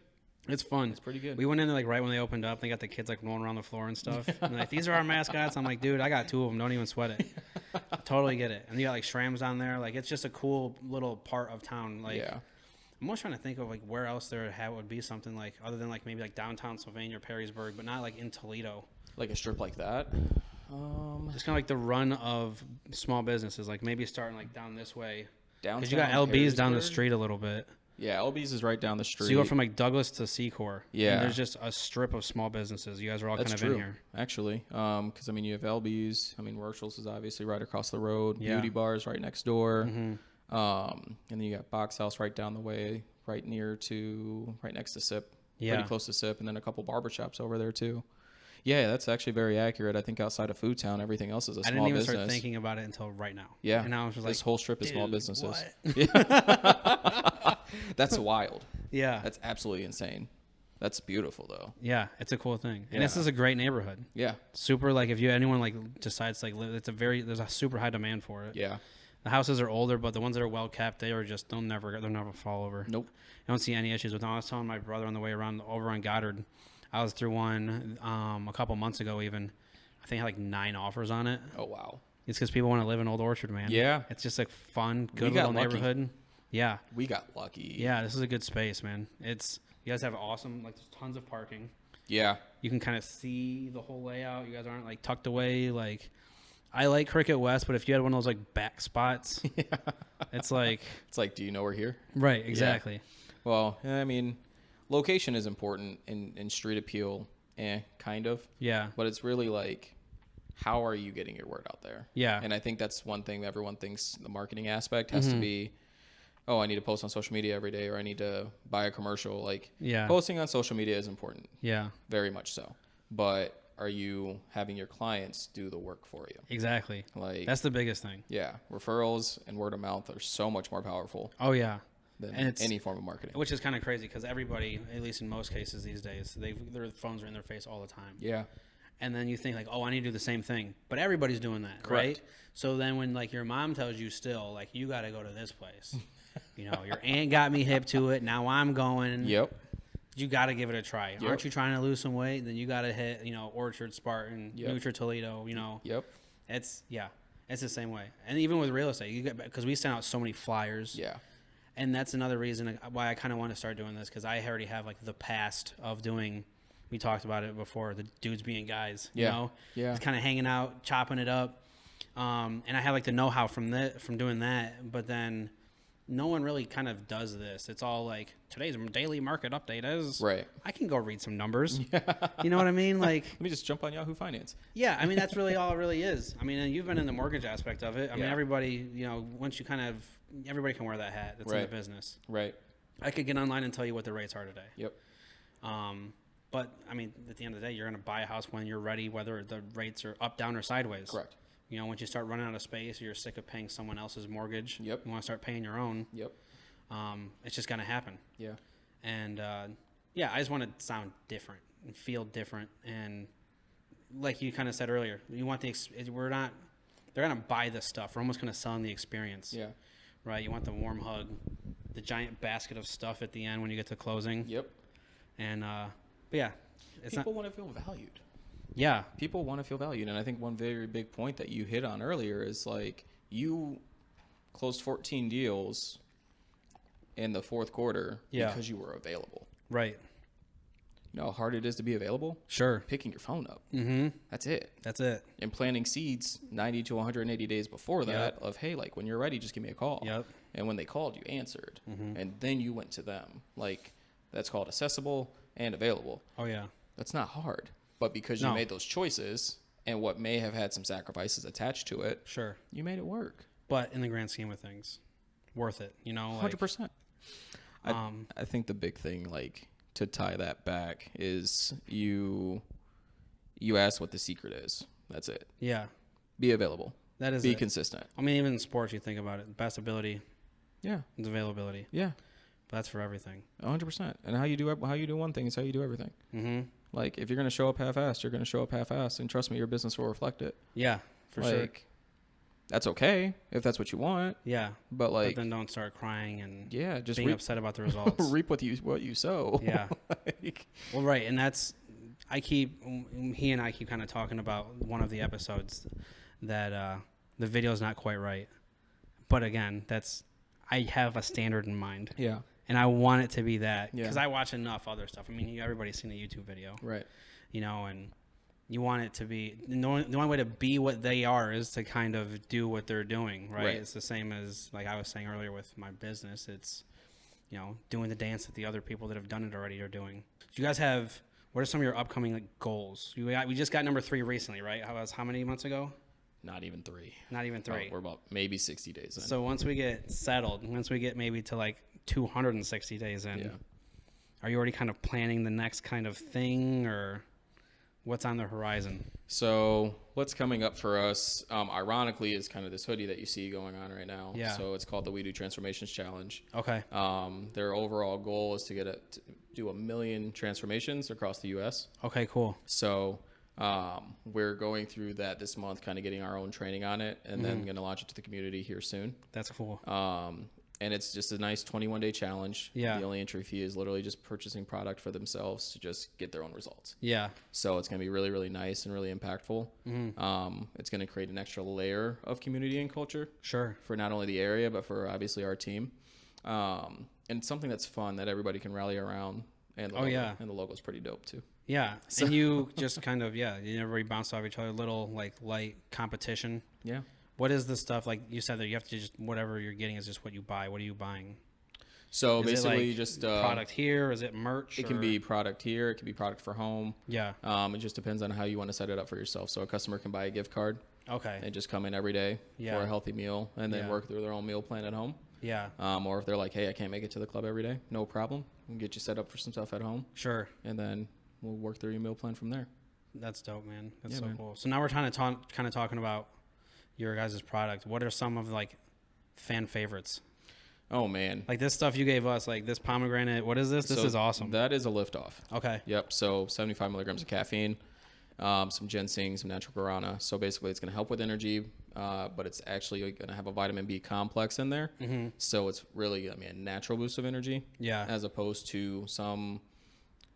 It's fun. It's pretty good. We went in there like right when they opened up. They got the kids like rolling around the floor and stuff. And like, these are our mascots. I'm like, dude, I got 2 of them. Don't even sweat it. I totally get it. And you got like Shrams on there. Like, it's just a cool little part of town. Like, yeah. I'm almost trying to think of like where else there would be something like other than like maybe like downtown Sylvania or Perrysburg, but not like in Toledo. Like a strip like that. Just kind of like the run of small businesses. Like maybe starting like down this way. Downtown. Because you got LB's down the street a little bit. Yeah, LB's is right down the street. So you go from like Douglas to Secor. Yeah. And there's just a strip of small businesses. You guys are all That's kind of true, in here. actually. Because, I mean, you have LB's. I mean, Worchel's is obviously right across the road. Yeah. Beauty Bar's right next door. Mm-hmm. And then you got Box House right down the way, right next to SIP. Yeah. Pretty close to SIP. And then a couple barbershops over there, too. Yeah, that's actually very accurate. I think outside of Food Town, everything else is a small business. I didn't even start thinking about it until right now. Yeah. And now I was just this like, whole strip is small businesses. What? Yeah. That's wild. Yeah. That's absolutely insane. That's beautiful, though. Yeah, it's a cool thing. And Yeah. this is a great neighborhood. Yeah. Super, like, if anyone, like, decides to, like, live, there's a super high demand for it. Yeah. The houses are older, but the ones that are well kept, they'll never fall over. Nope. I don't see any issues with them. I was telling my brother on the way around over on Goddard, I was through one a couple months ago even. I think I had like 9 offers on it. Oh, wow. It's because people want to live in Old Orchard, man. Yeah. It's just a fun, good got little lucky. neighborhood. Yeah. We got lucky. Yeah, this is a good space, man. You guys have awesome, like, there's tons of parking. Yeah. You can kind of see the whole layout. You guys aren't like tucked away. Like, I like Cricket West, but if you had one of those like back spots, it's like, do you know we're here? right, exactly. Yeah. Well, I mean, location is important in street appeal, kind of. Yeah. But it's really like, how are you getting your word out there? Yeah. And I think that's one thing everyone thinks the marketing aspect has to be, oh, I need to post on social media every day, or I need to buy a commercial. Like, Yeah. posting on social media is important. Yeah. Very much so. But are you having your clients do the work for you? Exactly. Like, That's the biggest thing. yeah, referrals and word of mouth are so much more powerful Oh, yeah. than And any form of marketing. Which is kind of crazy because everybody, at least in most cases these days, their phones are in their face all the time. Yeah. And then you think like, oh, I need to do the same thing. But everybody's doing that, Correct. right? So then when like your mom tells you still, like, you got to go to this place. You know, your aunt got me hip to it. Now I'm going. Yep. You got to give it a try. Yep. Aren't you trying to lose some weight? Then you got to hit, Orchard, Spartan, Yep. NutriToledo, Yep. It's the same way. And even with real estate, because we send out so many flyers. Yeah. And that's another reason why I kind of want to start doing this, because I already have like the past of doing, we talked about it before, the dudes being guys, Yeah. you know? Yeah. Just kind of hanging out, chopping it up. And I have like the know-how from doing that, but then no one really kind of does this. It's all like, today's daily market update is, Right. I can go read some numbers. You know what I mean? Like, Let me just jump on Yahoo Finance. yeah, I mean, that's really all it really is. I mean, and you've been in the mortgage aspect of it. I mean, Yeah. everybody, once you everybody can wear that hat that's in Right. the business. Right. I could get online and tell you what the rates are today. Yep. But I mean, at the end of the day, you're going to buy a house when you're ready, whether the rates are up, down, or sideways. Correct. Once you start running out of space, or you're sick of paying someone else's mortgage. Yep. You want to start paying your own. Yep. It's just going to happen. Yeah. And I just want to sound different and feel different. And like you kind of said earlier, you want they're going to buy this stuff. We're almost going to sell them the experience. Yeah. Right? You want the warm hug, the giant basket of stuff at the end when you get to closing. Yep. And, but yeah. People want to feel valued. Yeah. People want to feel valued. And I think one very big point that you hit on earlier is like you closed 14 deals in the fourth quarter because you were available. Right. You know how hard it is to be available? Sure. Picking your phone up. Mm-hmm. That's it. That's it. And planting seeds 90 to 180 days before that of, hey, like when you're ready, just give me a call. Yep. And when they called, you answered. Mm-hmm. And then you went to them. Like that's called accessible and available. Oh, yeah. That's not hard. But because you made those choices and what may have had some sacrifices attached to it, Sure. you made it work. But in the grand scheme of things, worth it. 100%. I think the big thing, like, to tie that back is you asked what the secret is. That's it. Yeah. Be available. That is Be it. consistent. I mean, even in sports, you think about it. Best ability Yeah. is availability. Yeah. But that's for everything. 100%. And how you do one thing is how you do everything. Mm-hmm. Like, if you're going to show up half-assed, you're going to show up half-assed. And trust me, your business will reflect it. Yeah, for sure. that's okay if that's what you want. Yeah. But like, but then don't start crying and just being upset about the results. reap what you sow. Yeah. Like, Well, right. And that's, he and I keep kind of talking about one of the episodes that the video's not quite right. But again, I have a standard in mind. yeah. And I want it to be that. Yeah. Because I watch enough other stuff. I mean, everybody's seen a YouTube video. Right. You know, and you want it to be, the only way to be what they are is to kind of do what they're doing, right? It's the same as, like I was saying earlier with my business. It's, you know, doing the dance that the other people that have done it already are doing. Do you guys have, what are some of your upcoming like goals? We just got number 3 recently, right? How many months ago? Not even 3. Not even 3. We're about maybe 60 days in. So once we get settled, once we get maybe to like 260 days in, are you already kind of planning the next kind of thing, or what's on the horizon? So what's coming up for us, ironically, is kind of this hoodie that you see going on right now. Yeah. So it's called the We Do Transformations Challenge. Okay. Their overall goal is to do 1 million transformations across the U.S. Okay, cool. So we're going through that this month, kind of getting our own training on it, and then going to launch it to the community here soon. That's cool. And it's just a nice 21-day challenge. Yeah. The only entry fee is literally just purchasing product for themselves to just get their own results. Yeah. So it's going to be really, really nice and really impactful. It's going to create an extra layer of community and culture. Sure. For not only the area, but for obviously our team. And it's something that's fun that everybody can rally around. And the logo, and the logo's pretty dope too. Yeah. So, and you just kind of, everybody bounce off each other, little like light competition. Yeah. What is the stuff, like you said, that you have to just, whatever you're getting is just what you buy. What are you buying? So is basically it like just product here? Is it merch? It can be product here. It can be product for home. Yeah. It just depends on how you want to set it up for yourself. So a customer can buy a gift card. Okay. And just come in every day for a healthy meal and then work through their own meal plan at home. Yeah. Or if they're like, hey, I can't make it to the club every day, no problem. We can get you set up for some stuff at home. Sure. And then we'll work through your meal plan from there. That's dope, man. That's so cool. So now we're kind of talking about your guys' product. What are some of like fan favorites? Oh man, like this stuff you gave us, like this pomegranate. What is this? This is awesome. That is a liftoff. Okay. Yep. So 75 milligrams of caffeine, some ginseng, some natural guarana. So basically, it's going to help with energy, but it's actually going to have a vitamin B complex in there. So it's really, a natural boost of energy. Yeah. As opposed to some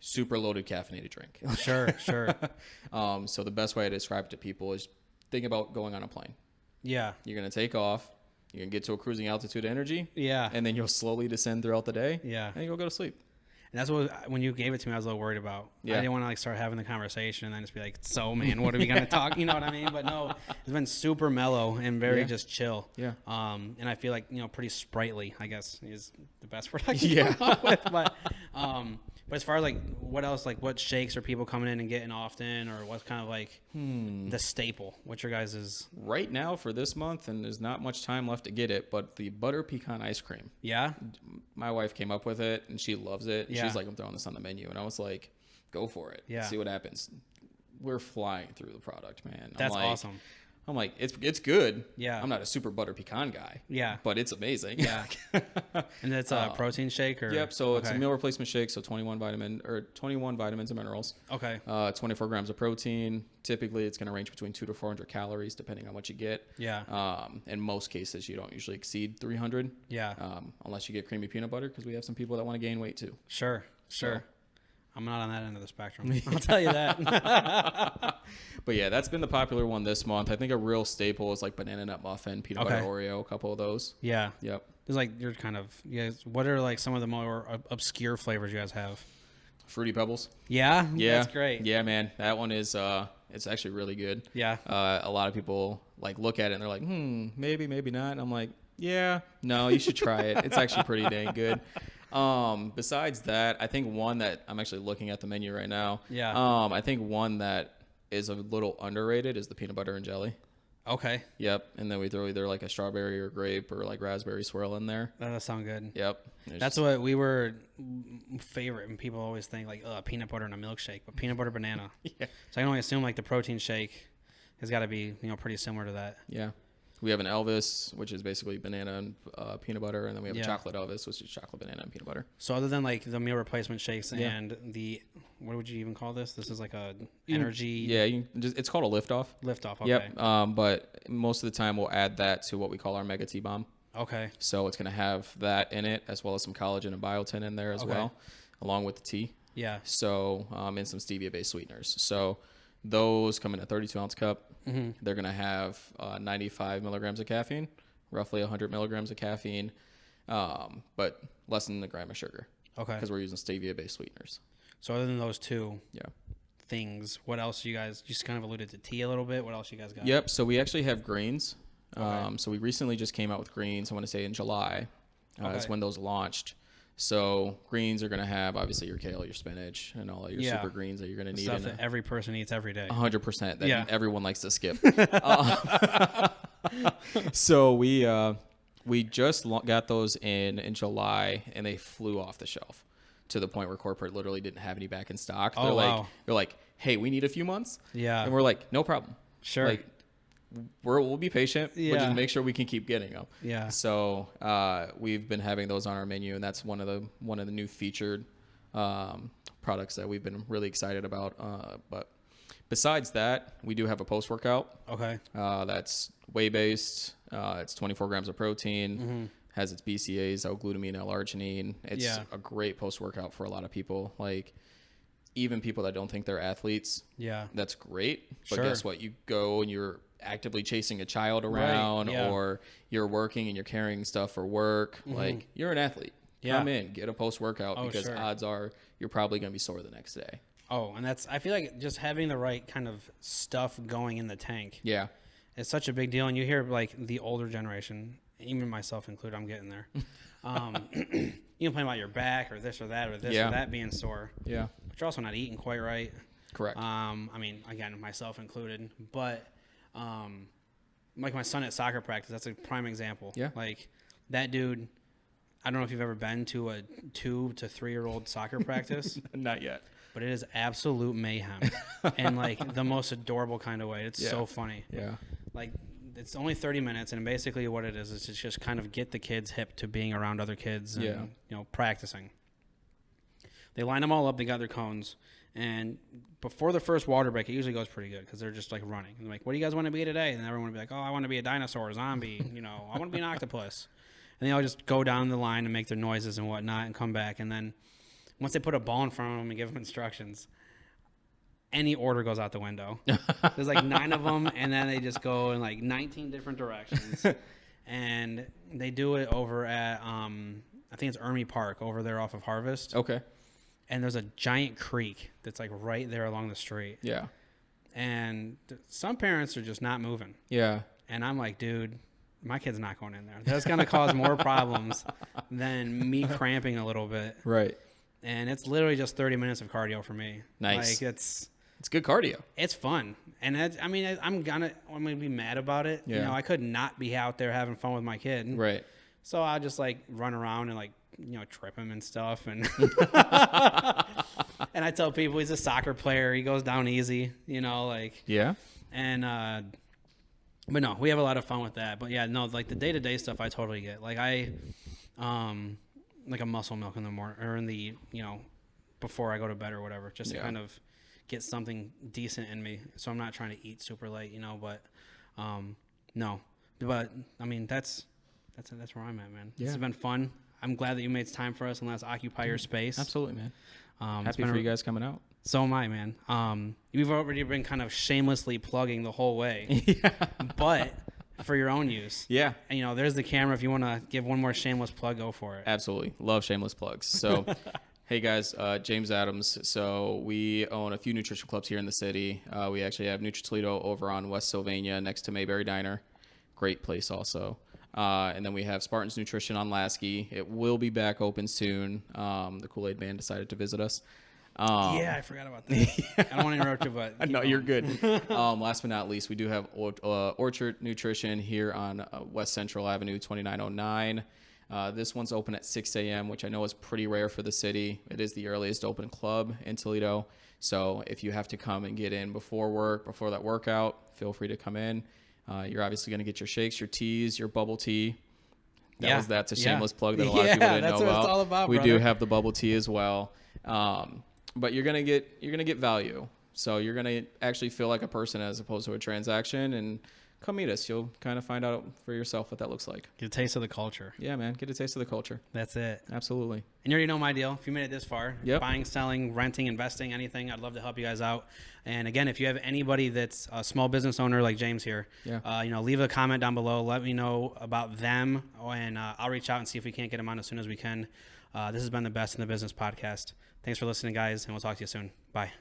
super loaded caffeinated drink. Sure. So the best way to describe it to people is think about going on a plane. Yeah. You're going to take off. You're going to get to a cruising altitude energy. Yeah. And then you'll slowly descend throughout the day. Yeah. And you'll go to sleep. And that's what, when you gave it to me, I was a little worried about. Yeah. I didn't want to like start having the conversation and then just be like, so man, what are we going to talk? You know what I mean? But no, it's been super mellow and very just chill. Yeah. And I feel like, pretty sprightly, I guess, is the best word I can Yeah. come up with. But as far as like what else, like what shakes are people coming in and getting often, or what's kind of like the staple? What's your guys' is right now for this month, and there's not much time left to get it, but the butter pecan ice cream. Yeah. My wife came up with it and she loves it. Yeah. She's like, I'm throwing this on the menu. And I was like, go for it. Yeah. See what happens. We're flying through the product, man. That's awesome. I'm like, it's good. Yeah. I'm not a super butter pecan guy. Yeah. But it's amazing. Yeah. And that's a protein shake, or? Yep. So it's a meal replacement shake. So 21 vitamins and minerals. Okay. 24 grams of protein. Typically, it's going to range between 200 to 400 calories, depending on what you get. Yeah. In most cases, you don't usually exceed 300. Yeah. Unless you get creamy peanut butter, because we have some people that want to gain weight too. Sure. I'm not on that end of the spectrum. I'll tell you that. But yeah, that's been the popular one this month. I think a real staple is like banana nut muffin, peanut butter Oreo, a couple of those. Yeah. Yep. It's like you're kind of, what are like some of the more obscure flavors you guys have? Fruity Pebbles. Yeah? That's great. Yeah, man. That one is, it's actually really good. Yeah. A lot of people like look at it and they're like, maybe, maybe not. And I'm like, yeah, no, you should try it. It's actually pretty dang good. Besides that, I think one that I'm actually looking at the menu right now. Yeah. I think one that is a little underrated is the peanut butter and jelly. Okay. Yep. And then we throw either like a strawberry or grape or like raspberry swirl in there. That does sound good. Yep. That's what we were favorite, and people always think like peanut butter and a milkshake, but peanut butter banana. Yeah. So I can only assume like the protein shake has got to be pretty similar to that. Yeah. We have an Elvis, which is basically banana and peanut butter, and then we have a chocolate Elvis, which is chocolate, banana, and peanut butter. So other than like the meal replacement shakes and the what would you even call this? This is like a energy. Yeah, it's called a liftoff. Liftoff. Okay. Yep. But most of the time we'll add that to what we call our Mega T Bomb. Okay. So it's going to have that in it, as well as some collagen and biotin in there as well, along with the tea. Yeah. So and some stevia-based sweeteners. So those come in a 32-ounce cup. Mm-hmm. They're going to have 95 milligrams of caffeine, roughly 100 milligrams of caffeine, but less than a gram of sugar. Okay. Because we're using stevia-based sweeteners. So other than those two things, what else you guys just kind of alluded to tea a little bit? What else you guys got? Yep. So we actually have greens. Okay. So we recently just came out with greens. I want to say in July. That's when those launched. So greens are going to have obviously your kale, your spinach, and all of your super greens that you're going to need. Stuff that every person eats every day. 100%. That everyone likes to skip. So we just got those in July, and they flew off the shelf to the point where corporate literally didn't have any back in stock. Oh, they're like, hey, we need a few months. Yeah. And we're like, no problem. Sure. Like, we'll be patient, but just make sure we can keep getting them. Yeah. So we've been having those on our menu, and that's one of the new featured products that we've been really excited about. But besides that, we do have a post workout. Okay. That's whey based. It's 24 grams of protein. Has its BCAAs, L-glutamine, L-arginine. It's a great post workout for a lot of people. Like, even people that don't think they're athletes. Yeah. That's great. But guess what? You go and you're actively chasing a child around, or you're working and you're carrying stuff for work. Like, you're an athlete. Come in, get a post workout, because odds are you're probably going to be sore the next day. Oh, and I feel like just having the right kind of stuff going in the tank. Yeah. It's such a big deal. And you hear like the older generation, even myself included, I'm getting there. You complain about your back or this or that or this or that being sore. Yeah. But you're also not eating quite right. Correct. I mean, again, myself included. But like my son at soccer practice, that's a prime example. Yeah. Like that dude, I don't know if you've ever been to a 2 to 3 year old soccer practice. Not yet. But it is absolute mayhem in like the most adorable kind of way. It's so funny. Yeah. Like it's only 30 minutes, and basically what it is to just kind of get the kids hip to being around other kids and, you know, practicing. They line them all up. They got their cones. And before the first water break, it usually goes pretty good because they're just like running. And they're like, what do you guys want to be today? And everyone will be like, oh, I want to be a dinosaur, a zombie. You know, I want to be an octopus. And they all just go down the line and make their noises and whatnot and come back. And then once they put a ball in front of them and give them instructions, any order goes out the window. There's like 9 of them, and then they just go in like 19 different directions. And they do it over at, I think it's Ermey Park over there off of Harvest. Okay. And there's a giant creek that's like right there along the street. Yeah. And some parents are just not moving. Yeah. And I'm like, dude, my kid's not going in there. That's going to cause more problems than me cramping a little bit. Right. And it's literally just 30 minutes of cardio for me. Nice. Like it's good cardio. It's fun. And I'm gonna be mad about it. Yeah. You know, I could not be out there having fun with my kid. Right. So I'll just like run around and like, you know, trip him and stuff. And and I tell people he's a soccer player. He goes down easy, you know, like. Yeah. And, but no, we have a lot of fun with that. But yeah, no, like the day-to-day stuff I totally get. Like like a muscle milk in the morning or in the, you know, before I go to bed or whatever, just to kind of get something decent in me. So I'm not trying to eat super late, you know, but no. But I mean, that's where I'm at, man. Yeah. This has been fun. I'm glad that you made time for us and let us occupy your space. Absolutely, man. Happy for you guys coming out. So am I, man. You've already been kind of shamelessly plugging the whole way. Yeah. But for your own use. Yeah. And, you know, there's the camera. If you want to give one more shameless plug, go for it. Absolutely. Love shameless plugs. So, hey, guys, James Adams. So we own a few nutrition clubs here in the city. We actually have NutriToledo over on West Sylvania next to Mayberry Diner. Great place also. And then we have Spartan's Nutrition on Lasky. It will be back open soon. The Kool-Aid Man decided to visit us. Yeah, I forgot about that. I don't want to interrupt you, but no, you're good. Last but not least, we do have Orchard Nutrition here on West Central Avenue, 2909. This one's open at 6 a.m., which I know is pretty rare for the city. It is the earliest open club in Toledo. So if you have to come and get in before work, before that workout, feel free to come in. You're obviously going to get your shakes, your teas, your bubble tea. That's a shameless plug that a lot of people didn't know about. It's all about, we do have the bubble tea as well. but you're gonna get value. So you're gonna actually feel like a person as opposed to a transaction. And come meet us. You'll kind of find out for yourself what that looks like. Get a taste of the culture. Yeah, man. Get a taste of the culture. That's it. Absolutely. And you already know my deal. If you made it this far, yep. Buying, selling, renting, investing, anything, I'd love to help you guys out. And again, if you have anybody that's a small business owner like James here, leave a comment down below. Let me know about them, and I'll reach out and see if we can't get them on as soon as we can. This has been the Best in the Business podcast. Thanks for listening, guys, and we'll talk to you soon. Bye.